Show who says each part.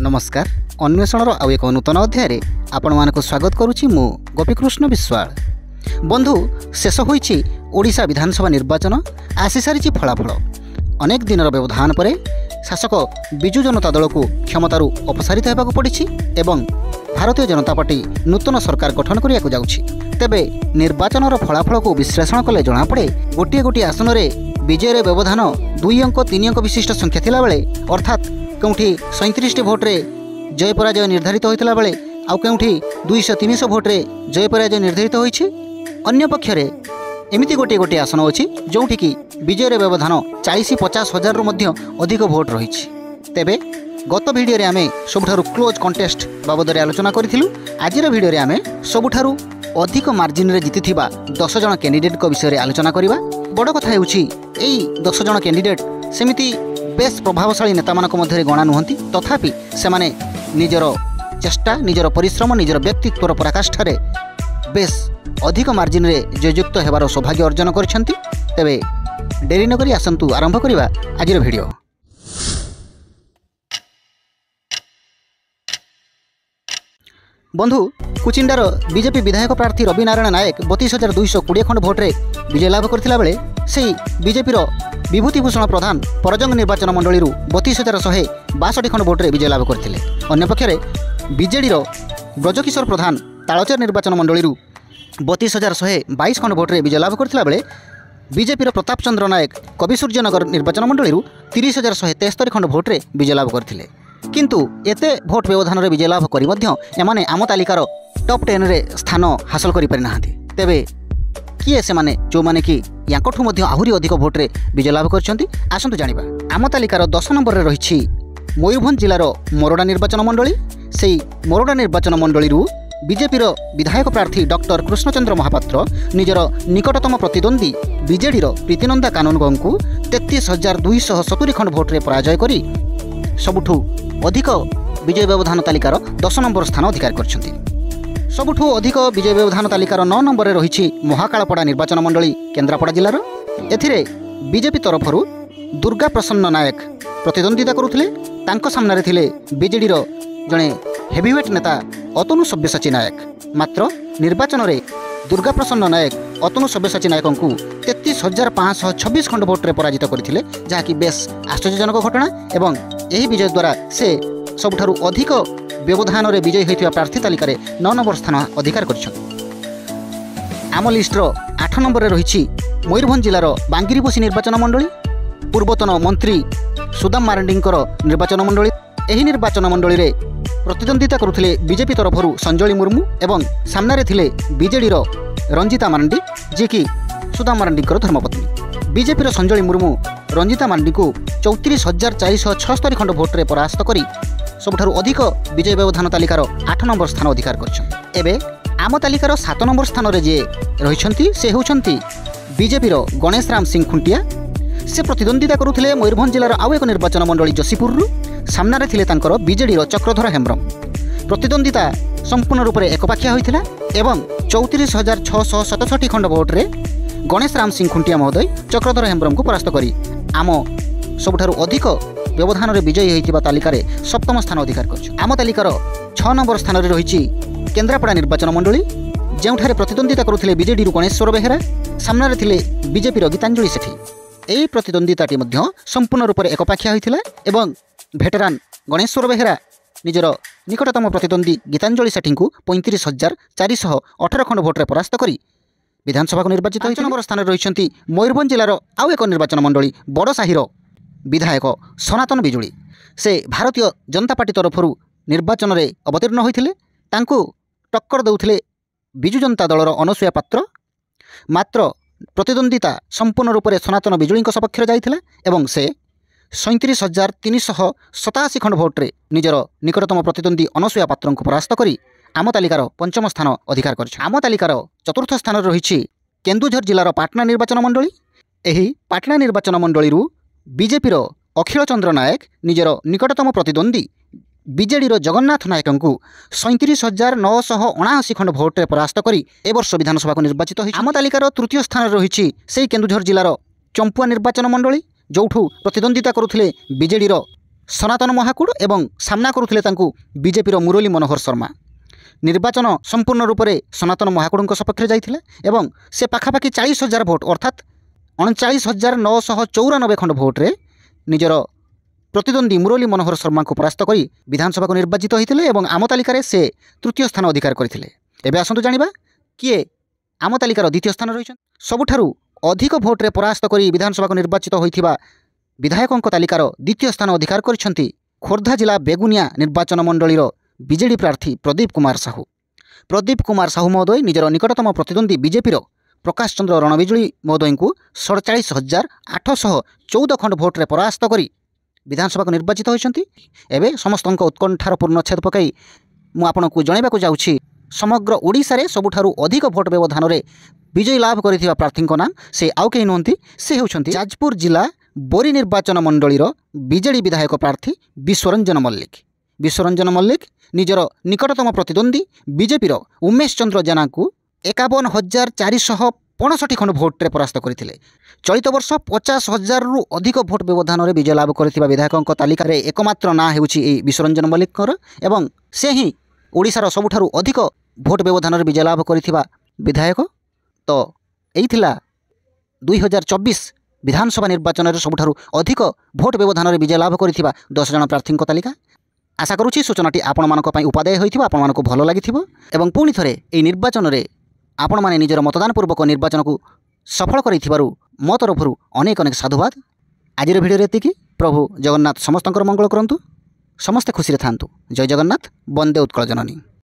Speaker 1: नमस्कार अन्वेषण आउ एक नूतन अध्याय आपण मानक स्वागत करुच्ची मु गोपीकृष्ण विश्वाल। बंधु शेष होईछि ओडिशा विधानसभा निर्वाचन आसी सारी फलाफल। अनेक दिन व्यवधान पर शासक विजु जनता दल को क्षमतारू अपसारित होगाक पड़ी एवं भारतीय जनता पार्टी नूतन सरकार गठन करिया जाउछि। तेबे निर्वाचन फलाफल को विश्लेषण कले जना पड़े गोटे गोटे आसन में विजय व्यवधान 2 अंक 3 अंक विशिष्ट संख्या थिला बेले अर्थात केउठी 37 भोट्रे जय पराजय निर्धारित होइतला बेले आउ केउठी 200-300 भोट्रे जय पराजय निर्धारित होइछि। अन्य पक्षरे एमिति गोटे गोटे आसन अछि जोंठी की विजय व्यवधान 40-50 हजार रु मध्य अधिक भोट रहिछि। तेबे गत भिडियो रे आमे सबुठारु क्लोज कंटेस्ट बाबद रे आलोचना करिथिलु। आजिर भिडियो रे आमे सबुठारु अधिक मार्जिन रे जितिथिबा 10 जण कैंडिडेट को विषय रे आलोचना करिबा। बड़ कथा हेउछि एई 10 जण कैंडिडेट सेमिति बेस प्रभावशाली नेता मानक मध्य गणा नुहंती, तथापि सेमाने निजर चेष्टा निजर परिश्रम निजर व्यक्तित्वर पराकाष्ठारे बेस अधिक मार्जिन रे जययुक्त हेबार सौभाग्य अर्जन करिसेंती। तेबे डेरी न करी आसंतु आरंभ करिबा आजिर भिडियो। बंधु कुचिंडार बीजेपी विधायक प्रार्थी रवि नारायण नायक 32,220 खंड भोट्रे विजय लाभ करथिला बेले सेही बीजेपी विभूतिभूषण प्रधान परजंग निर्वाचन मंडली 32,162 खंड भोट्रे विजय लाभ करथिले। अन्य पक्षरे बीजेडी ब्रजकिशोर प्रधान तालचेर निर्वाचन मंडली 32,122 खंड भोट्रे विजय लाभ करथिला बेले बीजेपी प्रताप चंद्र नायक कविसूर्यनगर निर्वाचन मंडली 30,173 खंड भोट्रे विजय लाभ करथिले। किंतु एते भोट व्यवधान रे विजय लाभ करी मध्य एमाने आम तालिकार टॉप 10 रे स्थान हासिल करि पारि नाहांती। तेबे किए से माने जो माने कि याकठू मध्य आहुरी अधिक भोट रे विजय लाभ करछंती आसंतु जानिबा। आम तालिकार 10 नंबर रे रहिछि मयूरभंज जिलार मोरडा निर्वाचन मंडली। सेही मोरडा निर्वाचन मंडली बीजेपी विधायक प्रार्थी डॉक्टर कृष्णचंद्र महापात्र निजर निकटतम प्रतिद्वंदी बीजेडी प्रीतिनंदा कानूनगो को 33,270 खंड भोट्रे पराजय करी सबुठू अधिक विजय व्यवधान तालिकार 10 नंबर स्थान अधिकार करछंती। सबुठू अधिक विजय व्यवधान तालिकार 9 नंबर रे रहिछि महाकालपड़ा निर्वाचन मंडली केन्द्रापड़ा जिलार। एथिरे बीजेपी तरफरु दुर्गा प्रसन्न नायक प्रतिद्वंदिता करुथिले। तांको सामने थिले बीजेडी जणे हेवीवेट नेता अतनु सब्यसाची नायक। मात्र निर्वाचन रे दुर्गा प्रसन्न नायक अतनु सब्यसाची नायक को 33,526 खंड भोट्रे पराजित करथिले, जहाँकि बेस आश्चर्यजनक घटना। एवं यही विजय द्वारा से सबुठारु अधिक व्यवधान रे विजयी होइथिबा प्रार्थी तालिकारे 9 नंबर स्थान अधिकार करछन। आम लिस्टर 8 नंबर रे रहिछि मयूरभंज जिलार बांगिरीपोसी निर्वाचन मंडली पूर्वतन मंत्री सुदाम मारांडींकर निर्वाचन मंडली। एही निर्वाचन मंडली रे प्रतिद्वंदिता करुथिले बीजेपी तरफरु संजली मुर्मू एवं सामने थिले बीजेडी रंजिता मारांडी जे कि सुदाम मारांडींकर धर्मपत्नी। बीजेपी संजली मुर्मू रंजिता मारांडी को 34,476 खंड भोट्रे परास्त करी सबुठारु अधिक विजय व्यवधान तालिकार 8 नंबर स्थान अधिकार करछन। एबे आम तालिकार 7 नंबर स्थान रे जे रहिछंती से होछंती बीजेपी गणेश राम सिंह खुंटिया। से प्रतिद्वंदिता करुथिले मयूरभंज जिलार आउ एक निर्वाचन मंडली जसीपुर सामने थिले तांकर बीजेडी चक्रधर हेम्ब्रम। प्रतिद्वंदिता संपूर्ण रूप से एकपाखिया होइथिला एवं 34,667 खंड भोट्रे गणेश राम सिंह खुंटिया महोदय चक्रधर हेम्ब्रम को परास्त करी आम सबुठारु अधिक व्यवधान रे विजयी होइतिबा तालिकारे 7म स्थान अधिकार करछ। आम तालिकार 6 नंबर स्थान रे रहिछि केन्द्रापड़ा निर्वाचन मंडली, जेउठारे प्रतिद्वंदिता करुथिले बीजेडी गणेश्वर बेहेरा सामने थिले बीजेपी गीतांजलि सेठी। एही प्रतिद्वंदिताटी मध्य संपूर्ण रूप से एकपाखिया होइथिला एवं भेटेरान गणेश्वर बेहेरा निजर निकटतम प्रतिद्वंदी गीतांजलि सेठी को 35,418 खंड भोट्रे परास्त करी विधानसभा को निर्वाचित। 5 नंबर स्थान रहिछंती मयूरभंज जिलार आउ एक निर्वाचन मंडली बड़साहीर विधायक सनातन बिजुली। से भारतीय जनता पार्टी तरफरु निर्वाचन रे अवतीर्ण होइथिले। तांको टक्कर देउथिले बिजु जनता दलर अनसुया पात्र। मात्र प्रतिद्वंदिता संपूर्ण रूप से सनातन बिजुली सपक्ष जाइथिला एवं से 37,387 खंड भोट्रे निजर निकटतम प्रतिद्वंदी अनसुया पात्र को परास्त करी आम तालिकार 5म स्थान अधिकार करछ। आम तालिकार 4थ स्थान रहिछि केन्दुझर जिलार पाटना निर्वाचन मंडली। एही पाटना निर्वाचन मंडली बीजेपी अखिल चंद्र नायक निजर निकटतम प्रतिद्वंदी बीजेडी जगन्नाथ नायक को 37,979 खंड भोट्रे परास्त करी ए वर्ष विधानसभा को निर्वाचित होइछि। आम तालिकार 3य स्थान रहिछि सेही केन्दुझर जिलार चंपुआ निर्वाचन मंडली, जोठू प्रतिद्वंदिता करुथिले बीजेडी ସନାତନ ମହାକୁଡ଼ ଏବଂ ସାମ୍ନା କରୁଥିଲେ ତାଙ୍କୁ ବିଜେପିର ମୁରଲୀ ମନୋହର ଶର୍ମା। ନିର୍ବାଚନ ସମ୍ପୂର୍ଣ୍ଣ ରୂପରେ ସନାତନ ମହାକୁଡ଼ଙ୍କ ସପକ୍ଷରେ ଯାଇଥିଲା ଏବଂ ସେ ପାଖାପାଖି 40,000 ଭୋଟ ଅର୍ଥାତ୍ 39,994 ଖଣ୍ଡ ଭୋଟରେ ନିଜର ପ୍ରତିଦ୍ୱନ୍ଦ୍ୱୀ ମୁରଲୀ ମନୋହର ଶର୍ମାଙ୍କୁ ପରାସ୍ତ କରି ବିଧାନସଭାକୁ ନିର୍ବାଚିତ ହୋଇଥିଲେ ଏବଂ ଆମ ତାଲିକାରେ ସେ ତୃତୀୟ ସ୍ଥାନ ଅଧିକାର କରିଥିଲେ। ଏବେ ଆସନ୍ତୁ ଜାଣିବା କିଏ ଆମ ତାଲିକାର ଦ୍ୱିତୀୟ ସ୍ଥାନ ରହିଛନ୍ତି। ସବୁଠାରୁ ଅଧିକ ଭୋଟରେ ପରାସ୍ତ କରି ବିଧାନସଭାକୁ ନିର୍ବାଚିତ ହୋଇଥିବା ବିଧାୟକଙ୍କ ତାଲିକାର ଦ୍ୱିତୀୟ ସ୍ଥାନ ଅଧିକାର କରିଛନ୍ତି ଖୋର୍ଦ୍ଧା ଜିଲ୍ଲା ବେଗୁନିଆ ନିର୍ବାଚନ ମଣ୍ଡଳୀର ବିଜେଡି ପ୍ରାର୍ଥୀ ପ୍ରଦୀପ କୁମାର ସାହୁ। ପ୍ରଦୀପ କୁମାର ସାହୁ ମହୋଦୟ ନିଜର ନିକଟତମ ପ୍ରତିଦ୍ୱନ୍ଦ୍ୱୀ ବିଜେପିର ପ୍ରକାଶ ଚନ୍ଦ୍ର ରଣବିଜୁଳି ମହୋଦୟଙ୍କୁ 47,814 ଖଣ୍ଡ ଭୋଟରେ ପରାସ୍ତ କରି ବିଧାନସଭାକୁ ନିର୍ବାଚିତ ହୋଇଛନ୍ତି। ଏବେ ସମସ୍ତଙ୍କ ଉତ୍କଣ୍ଠାର ପୂର୍ଣ୍ଣଚ୍ଛେଦ ପକାଇ ମୁଁ ଆପଣଙ୍କୁ ଜଣାଇବାକୁ ଯାଉଛି ସମଗ୍ର ଓଡ଼ିଶାରେ ସବୁଠାରୁ ଅଧିକ ଭୋଟ ବ୍ୟବଧାନରେ ବିଜୟୀ ଲାଭ କରିଥିବା ପ୍ରାର୍ଥୀଙ୍କ ନାମ ସେ ଆଉ କେହି ନୁହନ୍ତି, ସେ ହେଉଛନ୍ତି ଯାଜପୁର ଜିଲ୍ଲା ବୋରି ନିର୍ବାଚନ ମଣ୍ଡଳୀର ବିଜେଡି ବିଧାୟକ ପ୍ରାର୍ଥୀ ବିଶ୍ୱରଞ୍ଜନ ମଲ୍ଲିକ। ବିଶ୍ୱରଞ୍ଜନ ମଲ୍ଲିକ ନିଜର ନିକଟତମ ପ୍ରତିଦ୍ୱନ୍ଦ୍ୱୀ ବିଜେପିର ଉମେଶ ଚନ୍ଦ୍ର ଜେନାଙ୍କୁ 51,465 ଖଣ୍ଡ ଭୋଟରେ ପରାସ୍ତ କରିଥିଲେ। ଚଳିତ ବର୍ଷ 50,000ରୁ ଅଧିକ ଭୋଟ ବ୍ୟବଧାନରେ ବିଜୟ ଲାଭ କରିଥିବା ବିଧାୟକଙ୍କ ତାଲିକାରେ ଏକମାତ୍ର ନାଁ ହେଉଛି ଏହି ବିଶ୍ୱରଞ୍ଜନ ମଲ୍ଲିକଙ୍କର ଏବଂ ସେ ହିଁ ଓଡ଼ିଶାର ସବୁଠାରୁ ଅଧିକ ଭୋଟ ବ୍ୟବଧାନରେ ବିଜୟ ଲାଭ କରିଥିବା ବିଧାୟକ। ତ ଏଇ ଥିଲା 2024 ବିଧାନସଭା ନିର୍ବାଚନରେ ସବୁଠାରୁ ଅଧିକ ଭୋଟ ବ୍ୟବଧାନରେ ବିଜୟ ଲାଭ କରିଥିବା 10 ଜଣ ପ୍ରାର୍ଥୀଙ୍କ ତାଲିକା। ଆଶା କରୁଛି ସୂଚନାଟି ଆପଣମାନଙ୍କ ପାଇଁ ଉପାଦେୟ ହୋଇଥିବ, ଆପଣମାନଙ୍କୁ ଭଲ ଲାଗିଥିବ ଏବଂ ପୁଣି ଥରେ ଏହି ନିର୍ବାଚନରେ ଆପଣମାନେ ନିଜର ମତଦାନ ପୂର୍ବକ ନିର୍ବାଚନକୁ ସଫଳ କରିଥିବାରୁ ମୋ ତରଫରୁ ଅନେକ ଅନେକ ସାଧୁବାଦ। ଆଜିର ଭିଡ଼ିଓରେ ଏତିକି। ପ୍ରଭୁ ଜଗନ୍ନାଥ ସମସ୍ତଙ୍କର ମଙ୍ଗଳ କରନ୍ତୁ, ସମସ୍ତେ ଖୁସିରେ ଥାଆନ୍ତୁ। ଜୟ ଜଗନ୍ନାଥ, ବନ୍ଦେ ଉତ୍କଳ ଜନନୀ।